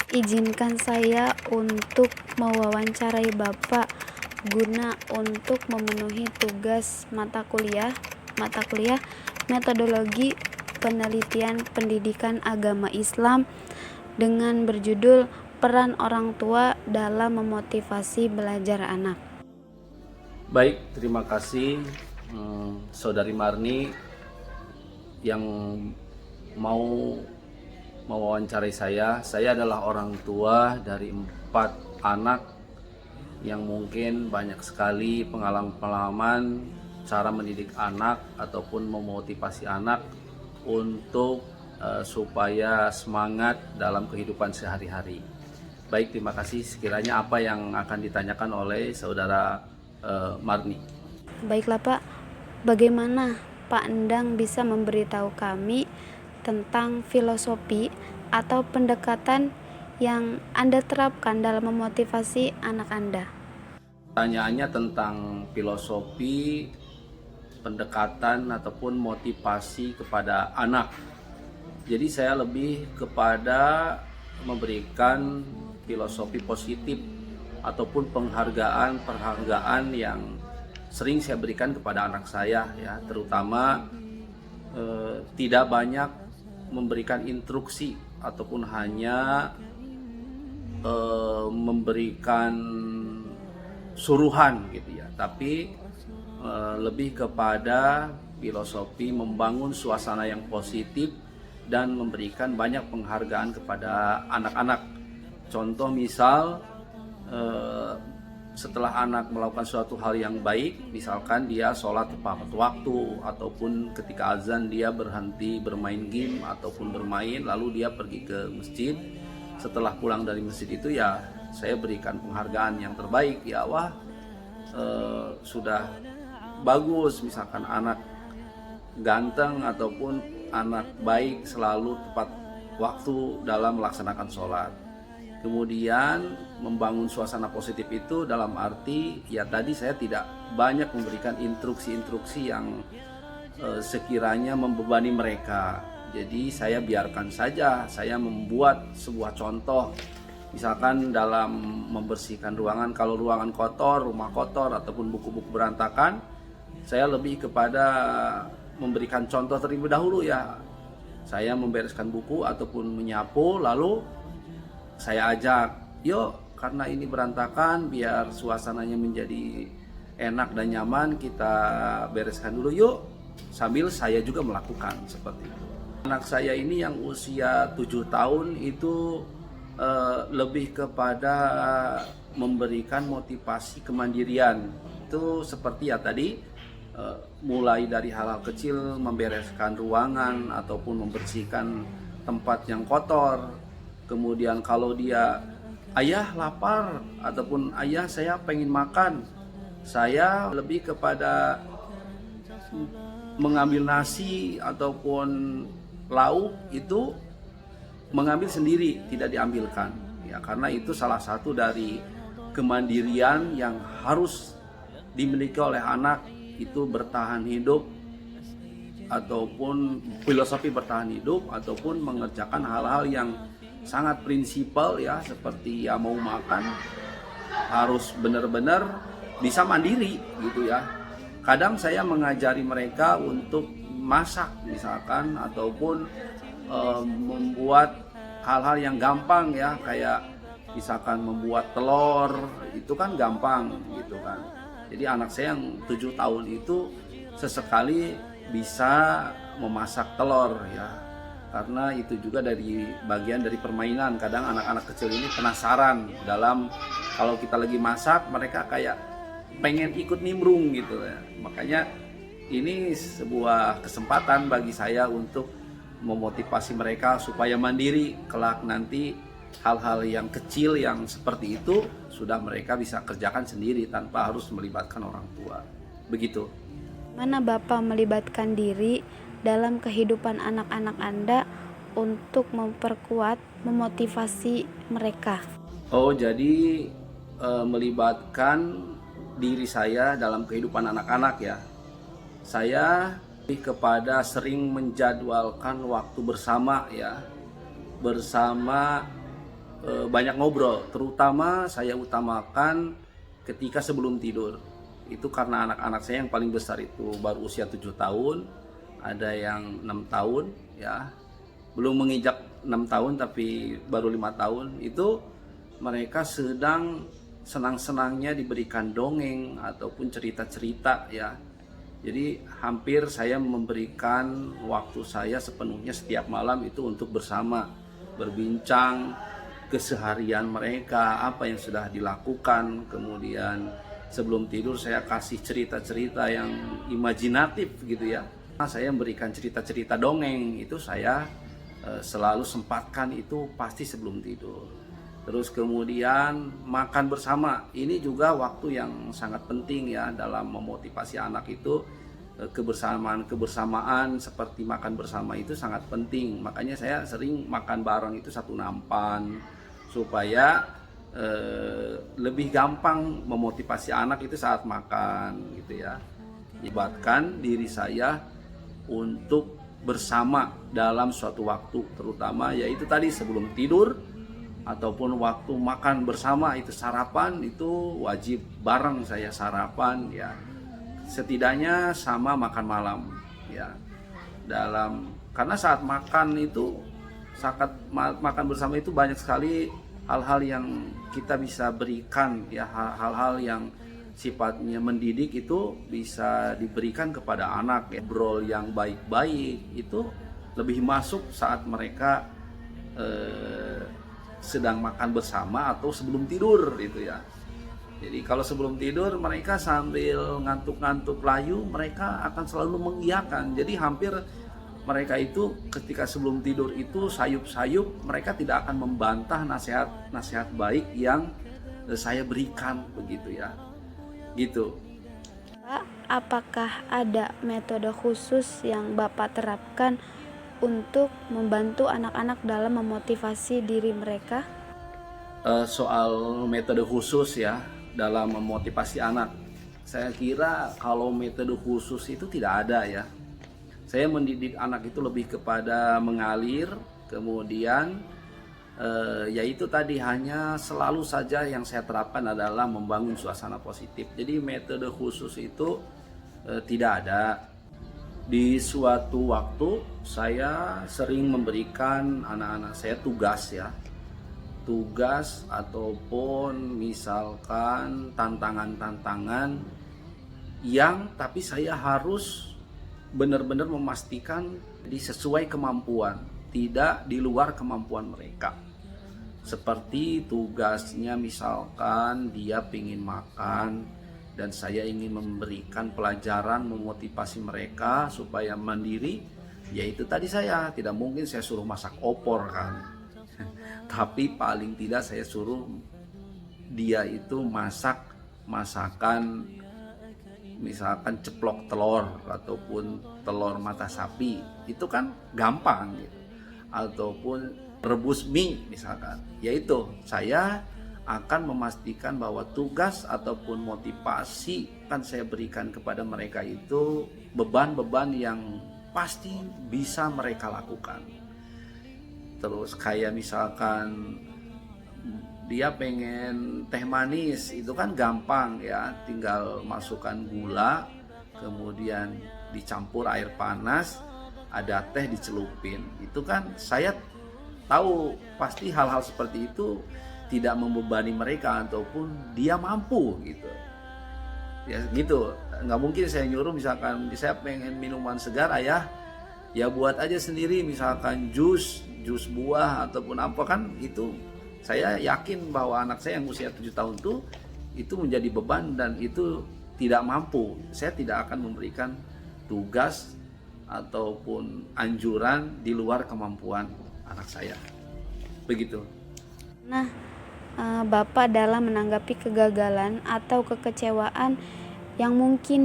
Izinkan saya untuk mewawancarai Bapak guna untuk memenuhi tugas mata kuliah metodologi penelitian pendidikan agama Islam dengan berjudul Peran Orang Tua dalam Memotivasi Belajar Anak. Baik, terima kasih Saudari Marni yang mau mewawancarai saya. Saya adalah orang tua dari 4 anak yang mungkin banyak sekali pengalaman-pengalaman cara mendidik anak ataupun memotivasi anak untuk supaya semangat dalam kehidupan sehari-hari. Baik, terima kasih. Sekiranya apa yang akan ditanyakan oleh saudara Marni? Baiklah Pak, bagaimana Pak Endang bisa memberitahu kami tentang filosofi atau pendekatan yang Anda terapkan dalam memotivasi anak Anda? Pertanyaannya tentang filosofi, pendekatan ataupun motivasi kepada anak. Jadi saya lebih kepada memberikan filosofi positif ataupun penghargaan yang sering saya berikan kepada anak saya, ya, terutama tidak banyak memberikan instruksi ataupun hanya memberikan suruhan gitu ya, tapi lebih kepada filosofi membangun suasana yang positif dan memberikan banyak penghargaan kepada anak-anak. Contoh misal setelah anak melakukan suatu hal yang baik, misalkan dia sholat tepat waktu, ataupun ketika azan dia berhenti bermain game ataupun bermain, lalu dia pergi ke masjid. Setelah pulang dari masjid itu ya saya berikan penghargaan yang terbaik, ya wah sudah bagus, misalkan anak ganteng ataupun anak baik selalu tepat waktu dalam melaksanakan sholat. Kemudian membangun suasana positif itu dalam arti ya tadi saya tidak banyak memberikan instruksi-instruksi yang sekiranya membebani mereka. Jadi saya biarkan saja, saya membuat sebuah contoh. Misalkan dalam membersihkan ruangan, kalau ruangan kotor, rumah kotor ataupun buku-buku berantakan, saya lebih kepada memberikan contoh terlebih dahulu ya. Saya membereskan buku ataupun menyapu, lalu saya ajak, yuk karena ini berantakan, biar suasananya menjadi enak dan nyaman, kita bereskan dulu yuk. Sambil saya juga melakukan seperti itu. Anak saya ini yang usia 7 tahun itu lebih kepada memberikan motivasi kemandirian. Itu seperti ya tadi, mulai dari hal-hal kecil, membereskan ruangan ataupun membersihkan tempat yang kotor. Kemudian kalau dia, ayah lapar ataupun ayah saya pengen makan, saya lebih kepada mengambil nasi ataupun lauk itu mengambil sendiri, tidak diambilkan. Ya, karena itu salah satu dari kemandirian yang harus dimiliki oleh anak, itu bertahan hidup ataupun filosofi bertahan hidup ataupun mengerjakan hal-hal yang sangat prinsipal ya, seperti ya mau makan harus benar-benar bisa mandiri gitu ya. Kadang saya mengajari mereka untuk masak misalkan ataupun membuat hal-hal yang gampang ya, kayak misalkan membuat telur, itu kan gampang gitu kan. Jadi anak saya yang 7 tahun itu sesekali bisa memasak telur ya, karena itu juga dari bagian dari permainan. Kadang anak-anak kecil ini penasaran dalam, kalau kita lagi masak mereka kayak pengen ikut nimbrung gitu ya. Makanya ini sebuah kesempatan bagi saya untuk memotivasi mereka supaya mandiri kelak nanti. Hal-hal yang kecil yang seperti itu sudah mereka bisa kerjakan sendiri tanpa harus melibatkan orang tua. Begitu. Mana Bapak melibatkan diri dalam kehidupan anak-anak Anda untuk memperkuat, memotivasi mereka? Oh, jadi melibatkan diri saya dalam kehidupan anak-anak ya. Saya lebih kepada sering menjadwalkan waktu bersama ya. Bersama banyak ngobrol, terutama saya utamakan ketika sebelum tidur. Itu karena anak-anak saya yang paling besar itu baru usia 7 tahun, ada yang 6 tahun ya. Belum menginjak 6 tahun tapi baru 5 tahun. Itu mereka sedang senang-senangnya diberikan dongeng ataupun cerita-cerita ya. Jadi hampir saya memberikan waktu saya sepenuhnya setiap malam itu untuk bersama, berbincang keseharian mereka, apa yang sudah dilakukan. Kemudian sebelum tidur saya kasih cerita-cerita yang imajinatif gitu ya. Saya memberikan cerita-cerita dongeng, itu saya selalu sempatkan itu pasti sebelum tidur. Terus kemudian makan bersama, ini juga waktu yang sangat penting ya dalam memotivasi anak itu. Kebersamaan seperti makan bersama itu sangat penting. Makanya saya sering makan bareng itu satu nampan, supaya lebih gampang memotivasi anak itu saat makan gitu ya. Libatkan diri saya untuk bersama dalam suatu waktu, terutama yaitu tadi sebelum tidur ataupun waktu makan bersama, itu sarapan itu wajib bareng saya sarapan ya, setidaknya sama makan malam ya. Karena saat makan itu makan bersama itu banyak sekali hal-hal yang kita bisa berikan ya, hal-hal yang sifatnya mendidik itu bisa diberikan kepada anak ya. Obrol yang baik-baik itu lebih masuk saat mereka sedang makan bersama atau sebelum tidur itu ya. Jadi kalau sebelum tidur mereka sambil ngantuk-ngantuk layu, mereka akan selalu mengiyakan. Jadi hampir mereka itu ketika sebelum tidur itu sayup-sayup, mereka tidak akan membantah nasihat baik yang saya berikan begitu ya. Gitu. Pak, apakah ada metode khusus yang Bapak terapkan untuk membantu anak-anak dalam memotivasi diri mereka? Soal metode khusus ya dalam memotivasi anak, saya kira kalau metode khusus itu tidak ada ya. Saya mendidik anak itu lebih kepada mengalir, kemudian yaitu tadi hanya selalu saja yang saya terapkan adalah membangun suasana positif. Jadi metode khusus itu tidak ada. Di suatu waktu saya sering memberikan anak-anak saya tugas ataupun misalkan tantangan-tantangan yang tapi saya harus benar-benar memastikan sesuai kemampuan, tidak di luar kemampuan mereka. Seperti tugasnya misalkan dia ingin makan dan saya ingin memberikan pelajaran memotivasi mereka supaya mandiri, yaitu tadi saya tidak mungkin saya suruh masak opor kan. Tapi paling tidak saya suruh dia itu masakan misalkan ceplok telur ataupun telur mata sapi, itu kan gampang gitu. Ataupun rebus mie misalkan, yaitu saya akan memastikan bahwa tugas ataupun motivasi kan saya berikan kepada mereka itu beban-beban yang pasti bisa mereka lakukan. Terus kayak misalkan dia pengen teh manis, itu kan gampang ya, tinggal masukkan gula, kemudian dicampur air panas, ada teh dicelupin. Itu kan saya tahu pasti hal-hal seperti itu tidak membebani mereka ataupun dia mampu gitu. Ya gitu, nggak mungkin saya nyuruh misalkan saya pengen minuman segar ayah, ya buat aja sendiri misalkan jus buah ataupun apa, kan itu saya yakin bahwa anak saya yang usia 7 tahun itu menjadi beban dan itu tidak mampu. Saya tidak akan memberikan tugas ataupun anjuran di luar kemampuan anak saya. Begitu. Nah, Bapak dalam menanggapi kegagalan atau kekecewaan yang mungkin